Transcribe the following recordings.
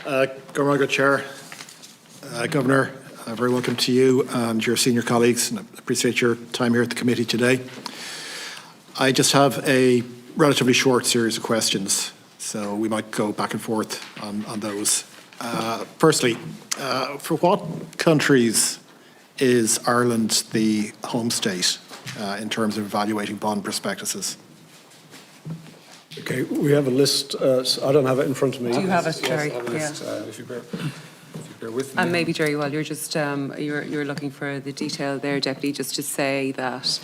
Good Chair, Governor, very welcome to you and your senior colleagues, and I appreciate your time here at the committee today. I just have a relatively short series of questions, so we might go back and forth on those. Firstly, for what countries is Ireland the home state in terms of evaluating bond prospectuses? Okay, we have a list. I don't have it in front of me. Do you have it, Jerry? Yes, I have a list, if you bear with me. And maybe, Jerry, while you're just you're looking for the detail there, Deputy, just to say that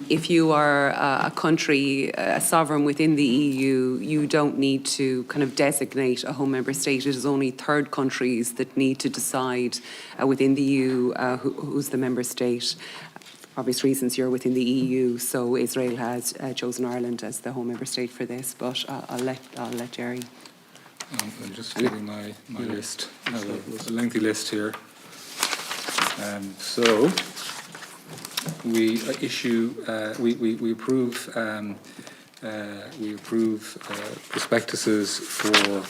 if you are a country, a sovereign within the EU, you don't need to kind of designate a home member state. It is only third countries that need to decide within the EU who's the member state. For obvious reasons, you're within the EU, so Israel has chosen Ireland as the home member state for this. But I'll let Jerry. I'm just getting my list. I have a lengthy list here. So we issue, we approve prospectuses for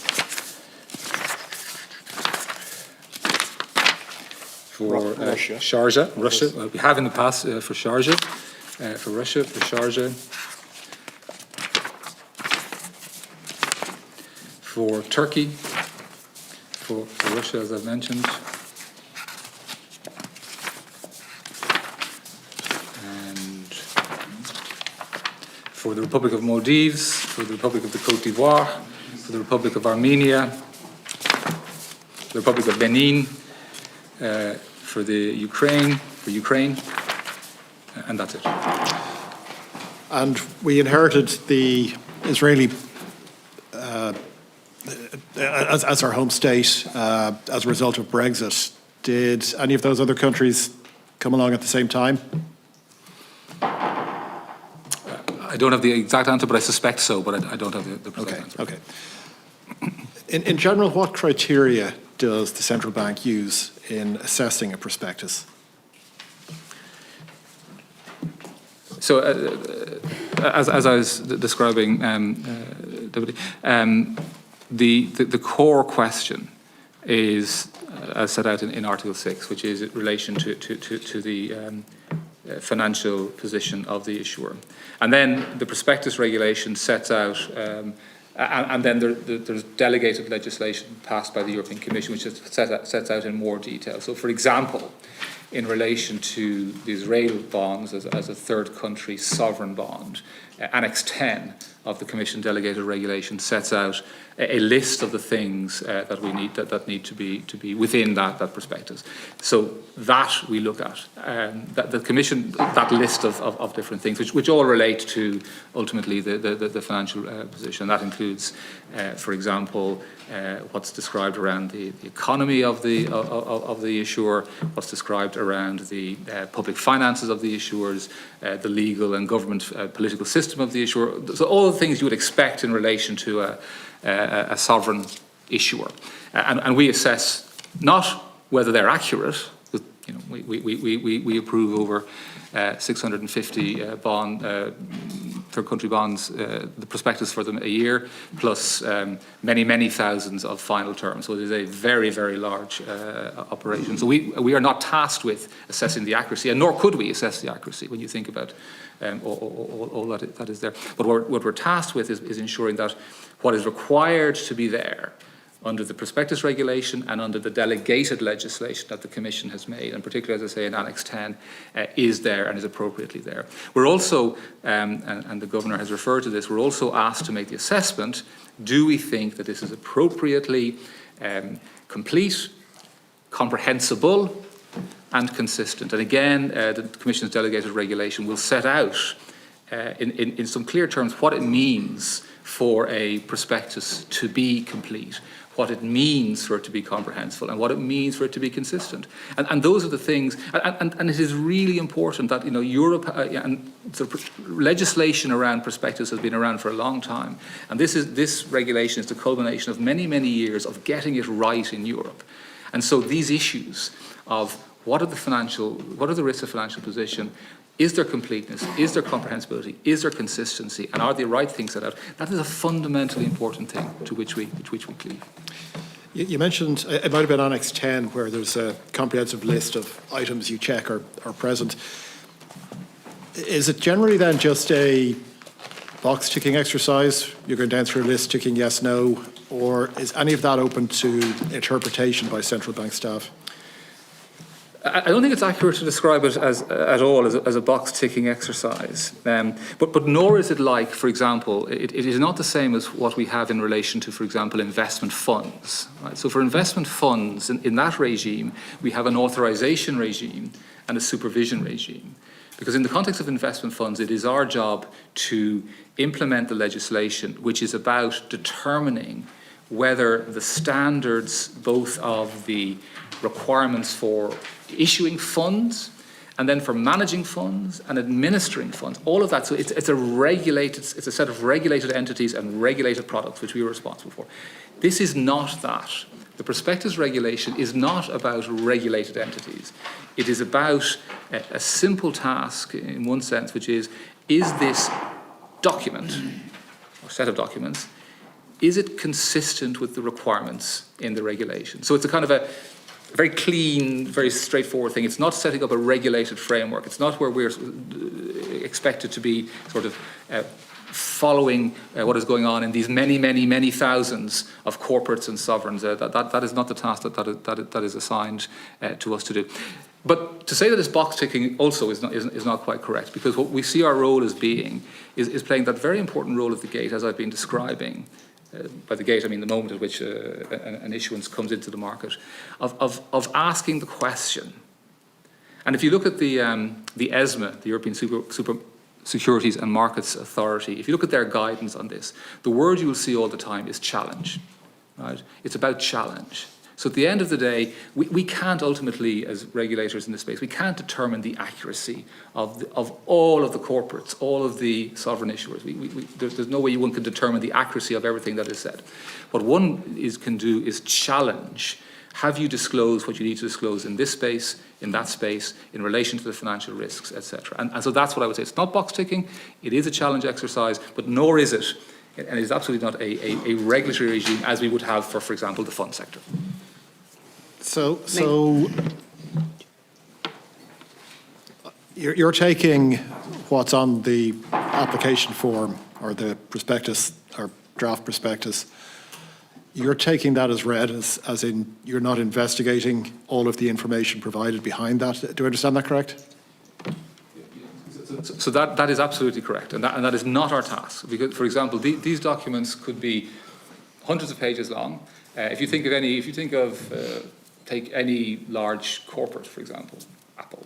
Russia. Sharjah, Russia. Well, we have in the past for Sharjah, for Russia, for Sharjah. For Turkey, for Russia, as I've mentioned, and for the Republic of Maldives, for the Republic of the Côte d'Ivoire, for the Republic of Armenia, the Republic of Benin, for Ukraine, and that's it. And we inherited the Israeli as our home state as a result of Brexit. Did any of those other countries come along at the same time? I don't have the exact answer, but I suspect so, but I don't have the precise answer. Okay. In general, what criteria does the central bank use in assessing a prospectus? So, as I was describing, Deputy, the core question is, as set out in Article 6, which is in relation to the financial position of the issuer. And then the prospectus regulation sets out, and then there's delegated legislation passed by the European Commission, which sets out in more detail. So, for example, in relation to the Israel bonds as a third country sovereign bond, Annex 10 of the Commission delegated regulation sets out a list of the things that we need that need to be within that prospectus. So that we look at, that the Commission, that list of different things, which all relate to ultimately the financial position. That includes, for example, what's described around the economy of the issuer, what's described around the public finances of the issuers, the legal and government political system of the issuer. So all the things you would expect in relation to a sovereign issuer, and we assess not whether they're accurate. You know, we approve over 650 third country bonds, the prospectus for them a year, plus many thousands of final terms. So it is a very large operation. So we are not tasked with assessing the accuracy, and nor could we assess the accuracy when you think about all that is there. But what we're tasked with is ensuring that what is required to be there under the prospectus regulation and under the delegated legislation that the Commission has made, and particularly, as I say, in Annex 10, is there and is appropriately there. We're also, and the Governor has referred to this, we're also asked to make the assessment, do we think that this is appropriately complete, comprehensible, and consistent? And again, the Commission's delegated regulation will set out in some clear terms what it means for a prospectus to be complete, what it means for it to be comprehensible, and what it means for it to be consistent. And those are the things, and it is really important that, you know, Europe, and the legislation around prospectus has been around for a long time, and this regulation is the culmination of many years of getting it right in Europe. And so these issues of what are the risks of financial position, is there completeness, is there comprehensibility, is there consistency, and are the right things set out? That is a fundamentally important thing to which we cleave. You mentioned, it might have been Annex 10, where there's a comprehensive list of items you check are present. Is it generally then just a box ticking exercise? You're going down through a list ticking yes, no, or is any of that open to interpretation by central bank staff? I don't think it's accurate to describe it at all as a box ticking exercise. But nor is it like, for example, it is not the same as what we have in relation to, for example, investment funds. Right? So for investment funds, in that regime, we have an authorization regime and a supervision regime. Because in the context of investment funds, it is our job to implement the legislation which is about determining whether the standards, both of the requirements for issuing funds and then for managing funds and administering funds, all of that. So it's a set of regulated entities and regulated products which we are responsible for. This is not that. The prospectus regulation is not about regulated entities. It is about a simple task in one sense, which is this document or set of documents, is it consistent with the requirements in the regulation? So it's a kind of a very clean, very straightforward thing. It's not setting up a regulated framework. It's not where we're expected to be sort of following what is going on in these many thousands of corporates and sovereigns. That is not the task that is assigned to us to do. But to say that it's box ticking also is not quite correct, because what we see our role as being is playing that very important role at the gate, as I've been describing. By the gate, I mean the moment at which an issuance comes into the market, of asking the question. And if you look at the ESMA, the European Securities and Markets Authority, if you look at their guidance on this, the word you will see all the time is challenge. Right? It's about challenge. So at the end of the day, we can't ultimately, as regulators in this space, we can't determine the accuracy of all of the corporates, all of the sovereign issuers. There's no way one can determine the accuracy of everything that is said. What one can do is challenge. Have you disclosed what you need to disclose in this space, in that space, in relation to the financial risks, etc.? And so that's what I would say. It's not box ticking. It is a challenge exercise, but nor is it, and it is absolutely not a regulatory regime as we would have for example, the fund sector. So you're taking what's on the application form or the prospectus or draft prospectus, you're taking that as read, as in you're not investigating all of the information provided behind that. Do I understand that correct? So that is absolutely correct, and that is not our task. Because, for example, these documents could be hundreds of pages long. If you think of take any large corporate, for example, Apple,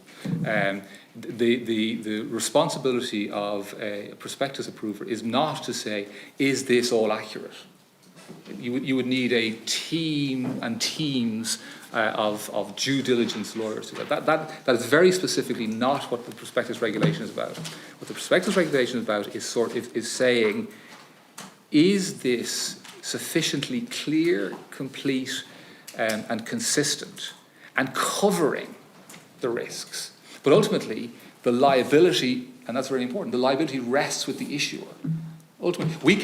the responsibility of a prospectus approver is not to say, is this all accurate? You would need a team and teams of due diligence lawyers to that is very specifically not what the prospectus regulation is about. What the prospectus regulation is about is saying, is this sufficiently clear, complete, and consistent, and covering the risks? But ultimately, the liability, and that's very important, the liability rests with the issuer. Ultimately, we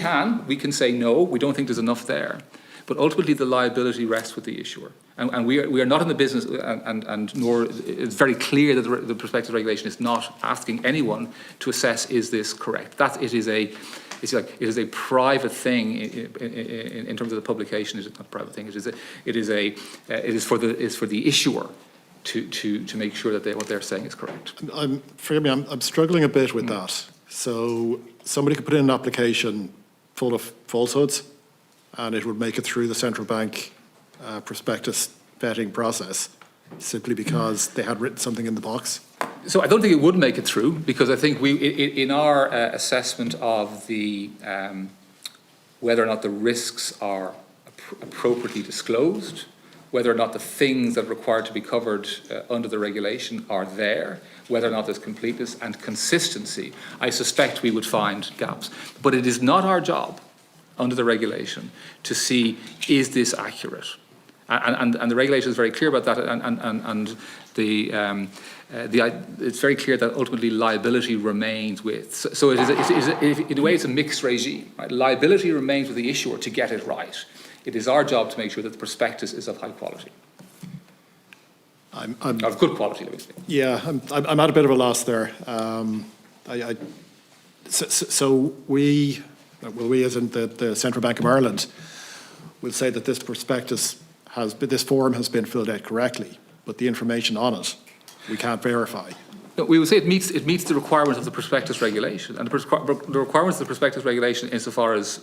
can say no, we don't think there's enough there, but ultimately the liability rests with the issuer. And we are not in the business, and nor it's very clear that the prospectus regulation is not asking anyone to assess, is this correct? It is a private thing in terms of the publication. It is not a private thing. It is for the issuer to make sure that what they're saying is correct. Forgive me, I'm struggling a bit with that. So somebody could put in an application full of falsehoods, and it would make it through the central bank prospectus vetting process simply because they had written something in the box. So I don't think it would make it through, because I think in our assessment of the whether or not the risks are appropriately disclosed, whether or not the things that are required to be covered under the regulation are there, whether or not there's completeness and consistency, I suspect we would find gaps. But it is not our job under the regulation to see, is this accurate? And the regulation is very clear about that, and it's very clear that ultimately liability remains with. So it is in a way it's a mixed regime. Right? Liability remains with the issuer to get it right. It is our job to make sure that the prospectus is of high quality. Of good quality, let me say. Yeah, I'm at a bit of a loss there. So we as in the Central Bank of Ireland, will say that this prospectus this form has been filled out correctly, but the information on it, we can't verify. No, we would say it meets the requirements of the prospectus regulation, and the requirements of the prospectus regulation, insofar as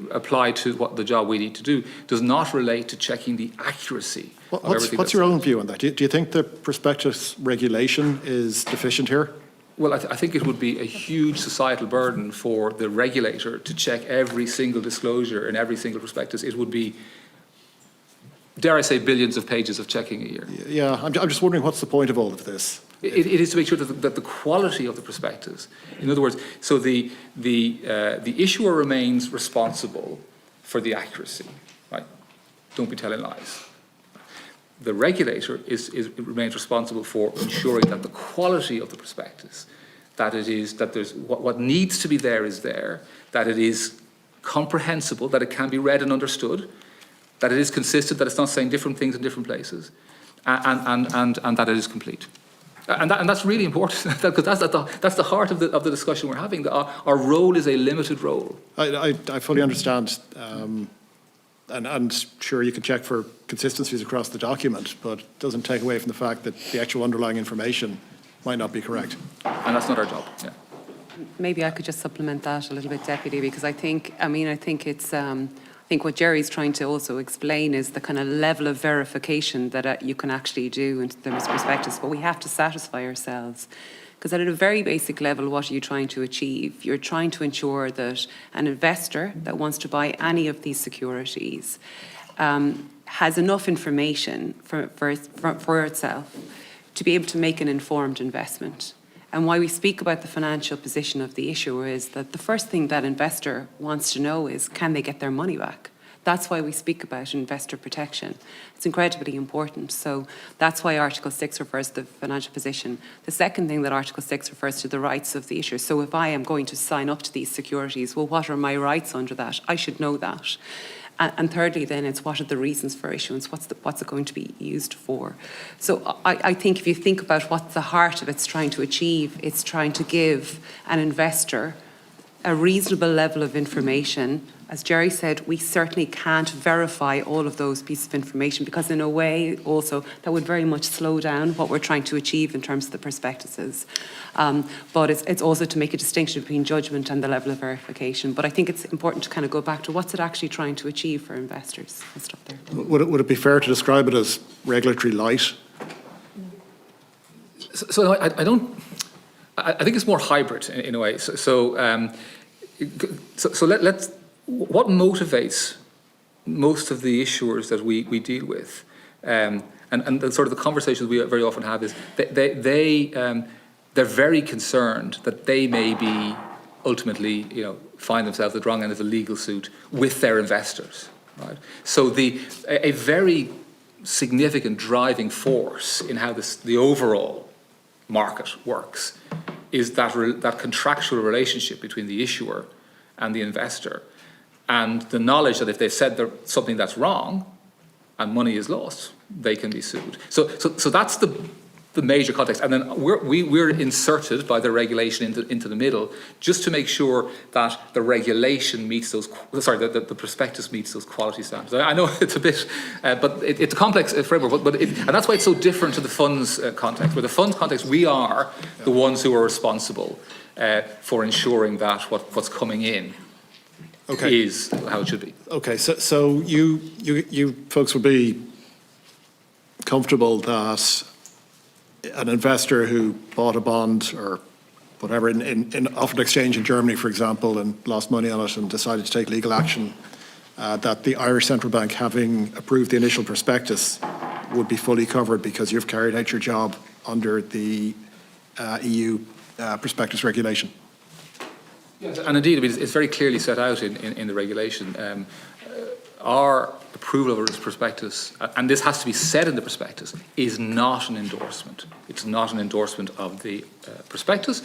apply to what the job we need to do, does not relate to checking the accuracy of everything. What's your own view on that? Do you think the prospectus regulation is deficient here? Well, I think it would be a huge societal burden for the regulator to check every single disclosure in every single prospectus. It would be, dare I say, billions of pages of checking a year. Yeah, I'm just wondering what's the point of all of this? It is to make sure that the quality of the prospectus, in other words, so the issuer remains responsible for the accuracy, right? Don't be telling lies. The regulator remains responsible for ensuring that the quality of the prospectus, that there's what needs to be there is there, that it is comprehensible, that it can be read and understood, that it is consistent, that it's not saying different things in different places, and that it is complete. And that's really important, because that's the heart of the discussion we're having. Our role is a limited role. I fully understand, and sure you can check for consistencies across the document, but it doesn't take away from the fact that the actual underlying information might not be correct. And that's not our job. Yeah. Maybe I could just supplement that a little bit, Deputy, because I think it's. I think what Jerry's trying to also explain is the kind of level of verification that you can actually do in terms of prospectus, but we have to satisfy ourselves. Because at a very basic level, what are you trying to achieve? You're trying to ensure that an investor that wants to buy any of these securities has enough information for itself to be able to make an informed investment. And why we speak about the financial position of the issuer is that the first thing that investor wants to know is, can they get their money back? That's why we speak about investor protection. It's incredibly important. So that's why Article 6 refers to the financial position. The second thing that Article 6 refers to the rights of the issuer. So if I am going to sign up to these securities, well, what are my rights under that? I should know that. And thirdly, then, it's what are the reasons for issuance? What's it going to be used for? So I think if you think about what the heart of it's trying to achieve, it's trying to give an investor a reasonable level of information. As Jerry said, we certainly can't verify all of those pieces of information, because in a way also that would very much slow down what we're trying to achieve in terms of the prospectuses. But it's also to make a distinction between judgment and the level of verification. But I think it's important to kind of go back to what's it actually trying to achieve for investors. I'll stop there. Would it be fair to describe it as regulatory light? So I think it's more hybrid in a way. So let's. What motivates most of the issuers that we deal with, and the sort of the conversations we very often have is they're very concerned that they may be ultimately, find themselves at the wrong end of the legal suit with their investors, right? So a very significant driving force in how the overall market works is that contractual relationship between the issuer and the investor, and the knowledge that if they've said something that's wrong and money is lost, they can be sued. So that's the major context. And then we're inserted by the regulation into the middle, just to make sure that the regulation meets those, the prospectus meets those quality standards. I know it's a bit, but it's a complex framework, and that's why it's so different to the funds context. Where the funds context, we are the ones who are responsible for ensuring that what's coming in is how it should be. Okay, so you folks would be comfortable that an investor who bought a bond or whatever in offered exchange in Germany, for example, and lost money on it and decided to take legal action, that the Irish Central Bank, having approved the initial prospectus, would be fully covered because you've carried out your job under the EU prospectus regulation? Yes, and indeed, it's very clearly set out in the regulation. Our approval of this prospectus, and this has to be said in the prospectus, is not an endorsement. It's not an endorsement of the prospectus.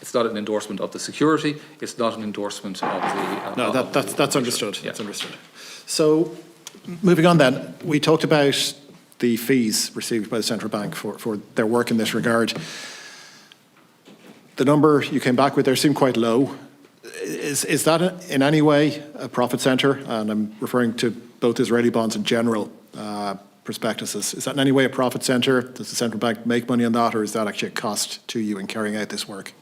It's not an endorsement of the security. It's not an endorsement of the. No, that's understood. Yeah. That's understood. So, moving on then, we talked about the fees received by the central bank for their work in this regard. The number you came back with there seemed quite low. Is that in any way a profit centre? And I'm referring to both Israeli bonds and general prospectuses. Is that in any way a profit centre? Does the central bank make money on that, or is that actually a cost to you in carrying out this work?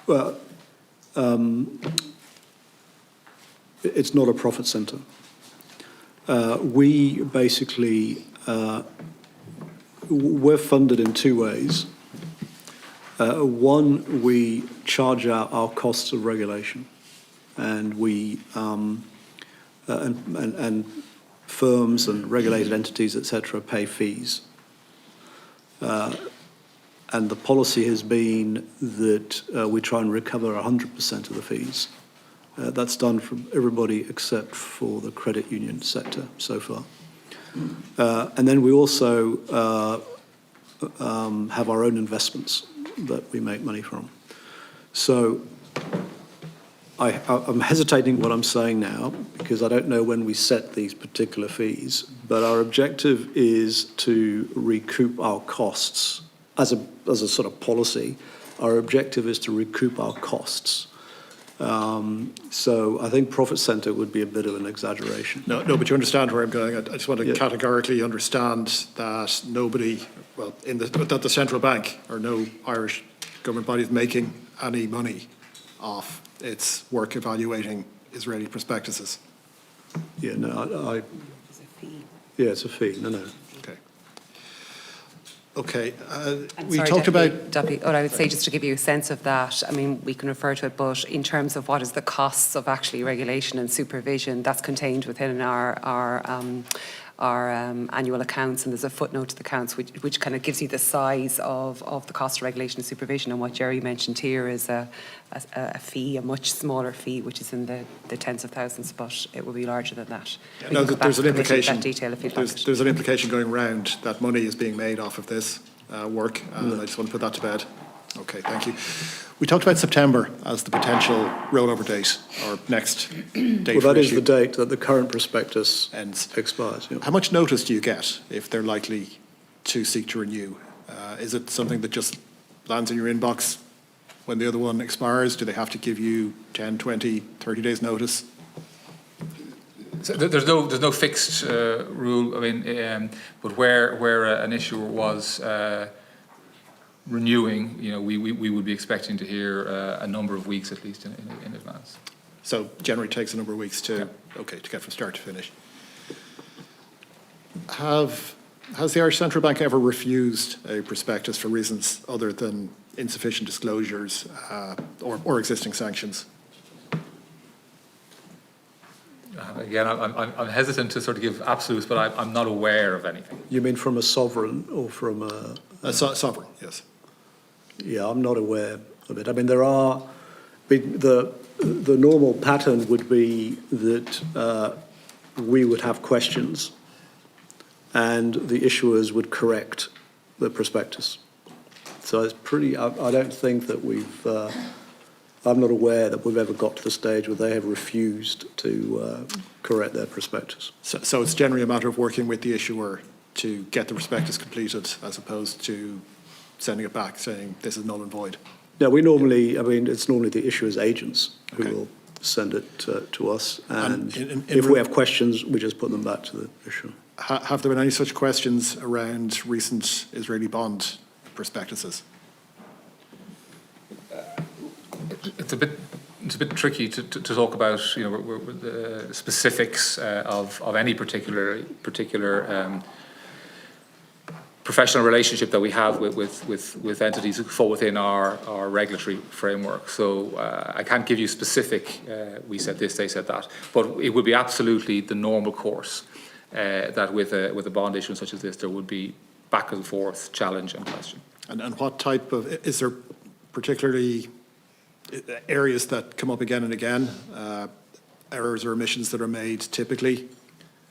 Well, it's not a profit centre. We basically, we're funded in two ways. One, we charge out our costs of regulation, and we and firms and regulated entities, etc., pay fees. And the policy has been that we try and recover 100% of the fees. That's done from everybody except for the credit union sector so far. And then we also have our own investments that we make money from. So I'm hesitating what I'm saying now because I don't know when we set these particular fees, but our objective is to recoup our costs. As a sort of policy, our objective is to recoup our costs. So I think profit centre would be a bit of an exaggeration. No, but you understand where I'm going. I just want to categorically understand that nobody, well, that the central bank or no Irish government body is making any money off its work evaluating Israeli prospectuses. Yeah, no, It's a fee. yeah, it's a fee. No. Okay, And we sorry, talked about... Deputy, what I would say, just to give you a sense of that, I mean, we can refer to it, but in terms of what is the costs of actually regulation and supervision, that's contained within our annual accounts, and there's a footnote to the accounts which kind of gives you the size of the cost of regulation and supervision. And what Jerry mentioned here is a fee, a much smaller fee, which is in the tens of thousands, but it will be larger than that. No, there's an implication. That detail if you'd like. There's an implication going round that money is being made off of this work, and I just want to put that to bed. Okay, thank you. We talked about September as the potential rollover date or next date. Well, that is the date that the current prospectus ends. expires. Yeah. How much notice do you get if they're likely to seek to renew? Is it something that just lands in your inbox when the other one expires? Do they have to give you 10, 20, 30 days notice? So there's no fixed rule. I mean, but where an issuer was renewing, we would be expecting to hear a number of weeks at least in advance. So generally takes a number of weeks to get from start to finish. Has the Irish Central Bank ever refused a prospectus for reasons other than insufficient disclosures or existing sanctions? Again, I'm hesitant to sort of give absolutes, but I'm not aware of anything. You mean from a sovereign or from a... Sovereign, yes. Yeah, I'm not aware of it. I mean, there are... The normal pattern would be that we would have questions and the issuers would correct the prospectus. So it's pretty... I don't think that we've... I'm not aware that we've ever got to the stage where they have refused to correct their prospectus. So it's generally a matter of working with the issuer to get the prospectus completed as opposed to sending it back saying this is null and void? No, we normally, I mean, it's normally the issuer's agents who will send it to us. And if we have questions, we just put them back to the issuer. Have there been any such questions around recent Israeli bond prospectuses? It's a bit tricky to talk about the specifics of any particular professional relationship that we have with entities who fall within our regulatory framework. So I can't give you specific. We said this, they said that, but it would be absolutely the normal course that with a bond issuance such as this, there would be back and forth challenge and question. And what type of, is there particularly areas that come up again and again, errors or omissions that are made typically,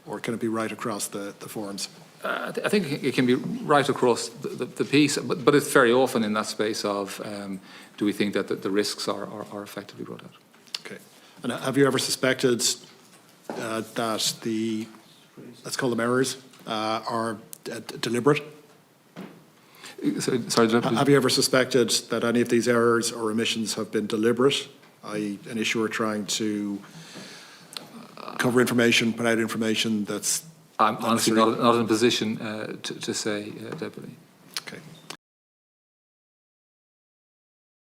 or can it be right across the forums? I think it can be right across the piece, but it's very often in that space of do we think that the risks are effectively brought out. Okay. And have you ever suspected that the, let's call them errors, are deliberate? Sorry, Have you ever suspected that any of these errors or omissions have been deliberate, i.e. an issuer trying to cover information, put out information that's I'm honestly not in a position to say, Deputy. Okay.